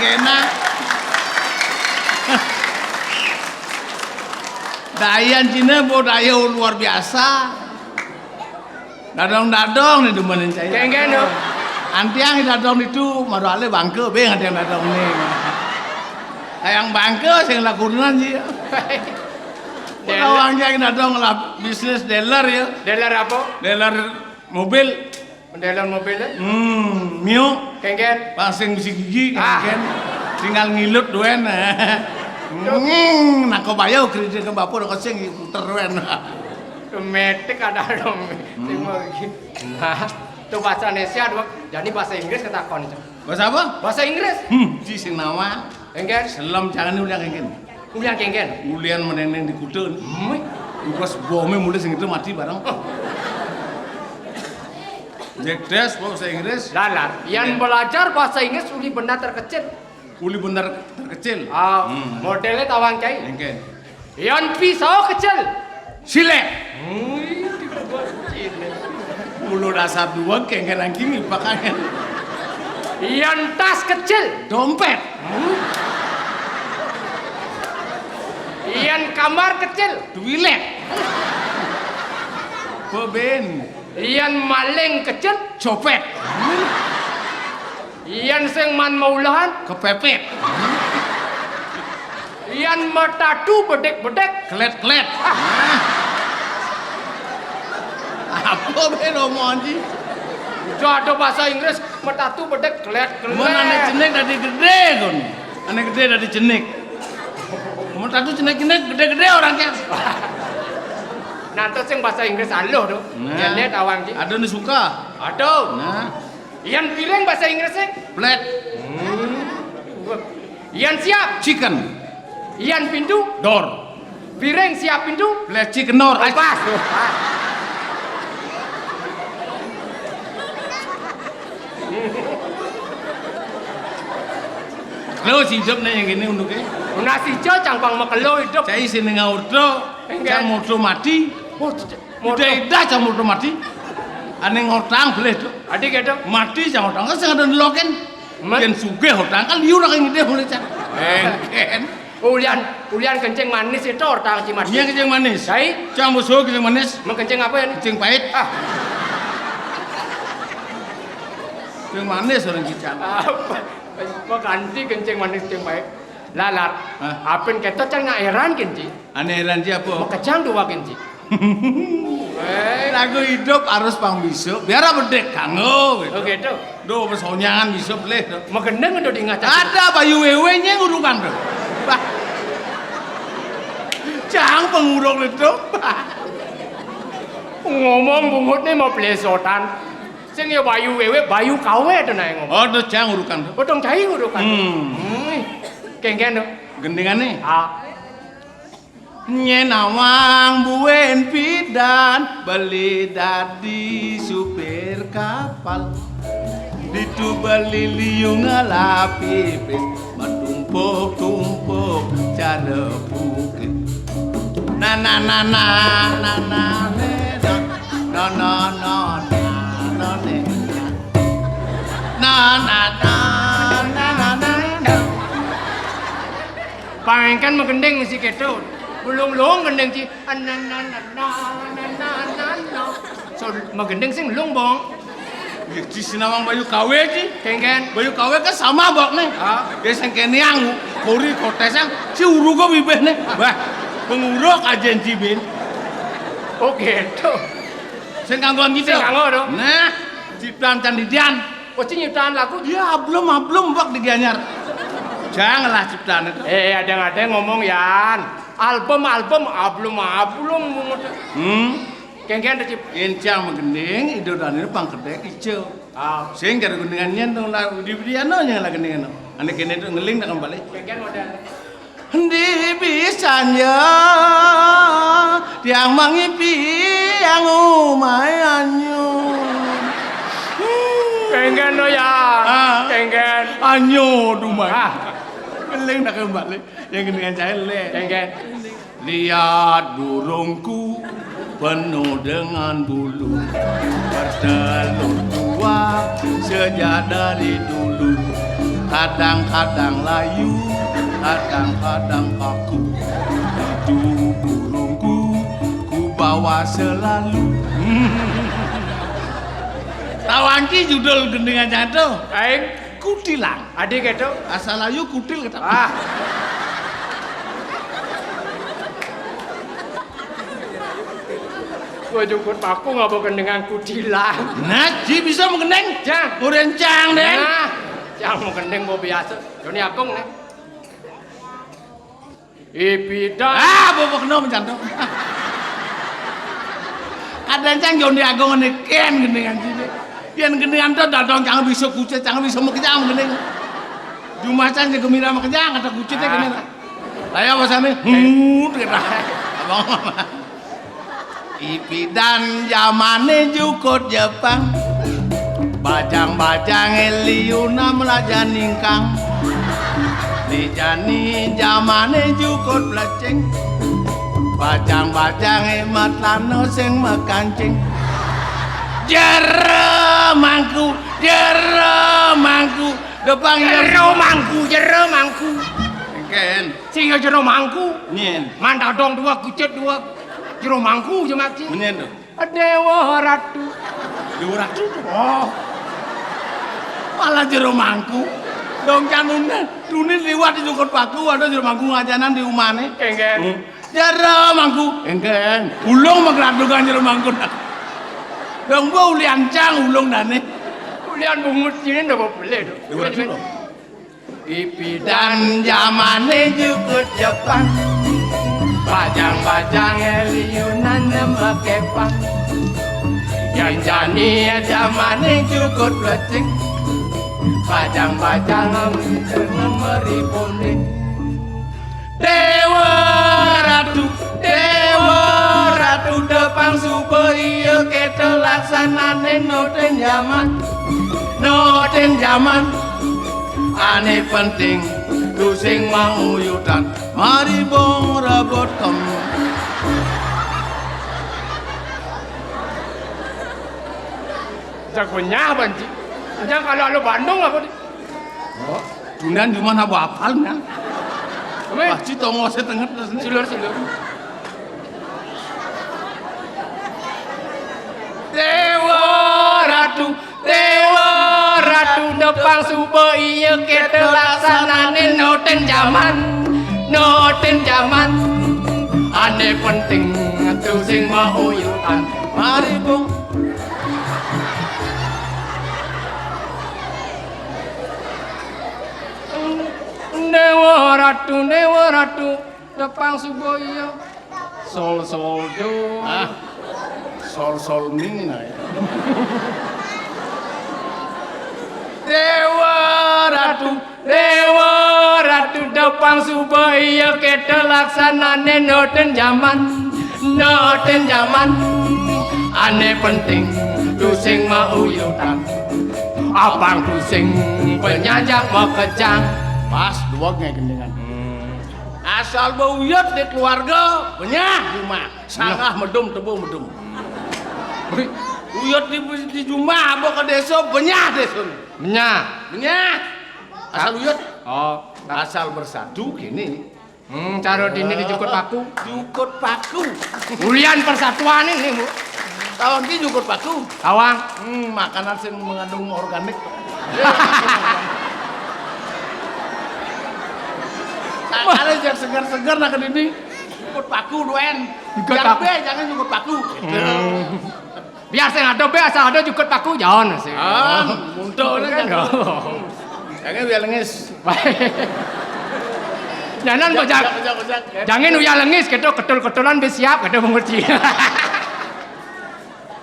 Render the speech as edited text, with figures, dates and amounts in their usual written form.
kena. Dayan Cina budaya luar biasa. Dadong-dadong nih demenin saya. Kengken no. Antiang dadong itu maruale bangke beng ada yang dadong nih. Yang bangke sing lakunan sih. Orang yang dadong lah bisnis dealer ya. Dealer apa? Dealer mobil. Dealer mobil. Mio. Kengken. Pasing bisi gigi kengken. Tinggal ngilut duen. Nakobaya kredit ke bapak udah kesing puter duen. Metik ada dong. Nah, itu bahasa Indonesia dua. Jadi bahasa Inggris kata kon itu. Bahasa apa? Bahasa Inggris. Di sing nama. Kengken. Selam jangan ulian kengken. Ulian kengken. Ulian meneng di kudun. Pas bome mulai sing itu mati bareng. Jekdes bahasa Inggris. Lalar. Yang belajar bahasa Inggris uli benda terkecil. Uli bener terkecil. Modelnya tawang cai. Kengken. Yang pisau kecil. Silek. Ulu dasar dua kengken angking pakaian. Yang tas kecil. Dompet. Yang kamar kecil. Toilet. Peben. Yang maling kecil. Copet. Yang sing man maulahan. Kepepet. Yang matatu bedek-bedek. Klet-klet. Apa ben omongan sih? Ada bahasa Inggris matatu bedek klet-klet. Mun ane jenek dari gede kon. Ane gede dari jenek. Matatu jenek-jenek gede-gede orangnya. Nanti sing bahasa Inggris aloh tuh. Nah. Lihat awang sih. Ada nih suka. Aduh. Nah, Yang piring bahasa Inggris sih. plate, Yang siap. chicken, Yang pintu. door, Piring siap pintu. plate chicken door. Pas. Lo sincap nih yang gini untuknya. Nasi jo cangpang makelo hidup. Saya sini ngaudo, saya motor mati. Udah ida saya motor mati. Ane ngotang boleh tuh. Adik gitu. Mati saya ngotang kan saya ada loken. Yen sugih ngotang kan liur orang ini boleh cak. Engken. Ulian kencing manis itu orang cimat. Iya kencing manis. Saya. Cang musuh kencing manis. Mau kencing apa ya? Kencing pahit. Kencing manis orang cicak. Mau ganti kencing manis yang baik. Lalat. Hah? Apin keto can nggak heran kencing. Aneh heran Mau siapa? kecang dua kencing. Lagu hidup harus pang bisu. Biar bedek kanggo. Oh gitu. Do bersonyangan bisu boleh. Mau gendeng udah diingat. Ada bayu wewe-nya ngurukan tuh. Bah. Cang pengurung itu. Ngomong bungut nih mau plesotan. Sing ya bayu wewe, bayu kawe tuh naik ngomong. Oh, do cang urukan tuh. Potong cai urukan. Kengken tuh. Gendingannya. Ah. Nyenawang buen pidan beli dadi supir kapal. Ditu beli liung ngalapi matumpuk-tumpuk cara bukit. Na na na na na na ne na na na na na ne na na na na na na. Pangengkan mau gendeng mesti gitu. Belum gendeng sih. So mau gendeng sing belum bong. Di sinawang bayu kawe sih. Kengken. Bayu kawe kan sama bok nih. Ya sing kene yang kori kotesang si urugo bibeh nih. Bah, penguruk ajen cibin. Oh gitu. Sing kanggoan gitu. Sing kanggo dong. Nah, ciptaan candidian. Oh nyiptaan lagu. Ya belum bok di Gianyar. Janganlah ciptaan itu. Ada ngomong Yan. Album belum. Kengken cip. Encang menggending idodane pangkedek ijo. Sing gara gendingannya tuh lah di bidiano nya lah gendingan. Ane kene tuh ngeling tak kembali. Kengken model. Di bisanya tiang mangipi yang umay anyu. Kengken no ya. Kengken. Anyu dumay. Ngeling tak kembali. Yang gendingan saya le. Kengken. Lihat burungku penuh dengan bulu bertelur dua sejak dari dulu kadang-kadang layu, kadang-kadang kaku. Itu burungku, ku bawa selalu. Tawanki judul gendingan jantung. Aing Kutilang. adik itu. Asal layu kutil kata. Ah. Gua jukut paku nggak bukan dengan kudilang. Nah, ji bisa mengeneng. Jang. Urencang den. Nah, yang mau kendeng gua biasa. Joni Agung nih. Ipida. Bobok no mencantum. Kadang-kadang Joni Agung ini ken gendingan sini. Yen gendingan tuh dadong jangan bisa kucet, jangan bisa mau kejang gending. Jumacan jaga mira mau kejang kata kucetnya gini. Saya bahasanya kata. Abang. Ipidan zamane jukut Jepang. Bajang-bajang eliuna melajaningkang. Dijani zamane jukut bleceng. Bajang-bajang emat lano sing mekancing. Jero mangku depan Jero mangku. Ken Sing jero mangku. nyen Mantap dong dua kucet dua. Jero mangku je mak. nyen tuh Dewa ratu. diurak tuh oh malah jero mangku dong canunnya dunin liwat di jukut paku ada jero mangku ngajanan di umane Kengken. jero mangku engken ulung mengradukan jero mangku dong gua uliancang ulung dane Kulian bungut sini ndak boleh tuh. diurak tuh Ipidan zamane jukut Jepang. Bajang-bajang eliunan mekepang. Yang jani zamane jukut bleceng. Bajang-bajang meriponing. Dewa ratu depan supaya kita laksanane noten zaman. Ane penting tu sing mau yutan mari bong rebut kem. Jagonya banci. Jangan kalau lu Bandung apa di? Oh, dunan di mana hafalnya? Weh, Pasti tongo setengah terus. silur. Dewa ratu Depan subuh iya kita laksanane noten zaman. Ane penting tu sing mau yutan. mari bong. Dewa ratu depan subuh iya. Sol do. Sol ming nah. Dewa ratu depan subuh iya kita laksanane noten zaman. Ane penting tu sing mau yutan. Abang tu sing penyajak mau kejang. pas dua gendingan. Asal beuyut di keluarga benyah rumah sangah medum tebu medum. Uyut di rumah abah ke desa benyah desa. Benyah. Asal uyut. Oh, Asal bersatu gini. cara dini dijukut paku. Jukut paku. Ulian persatuan ini, Bu. Tahun ini jukut paku. Awang. Makanan yang mengandung organik. Ada yang segar-segar nak ini. Jukut paku duen. Jukut Yang paku. B jangan jukut paku. Biar saya ada biasa ada jukut paku jangan sih. Muntah kan. Jangan biar lengis. Jangan bojak. Jangan uya lengis kita ketul-ketulan be siap kada mengerti.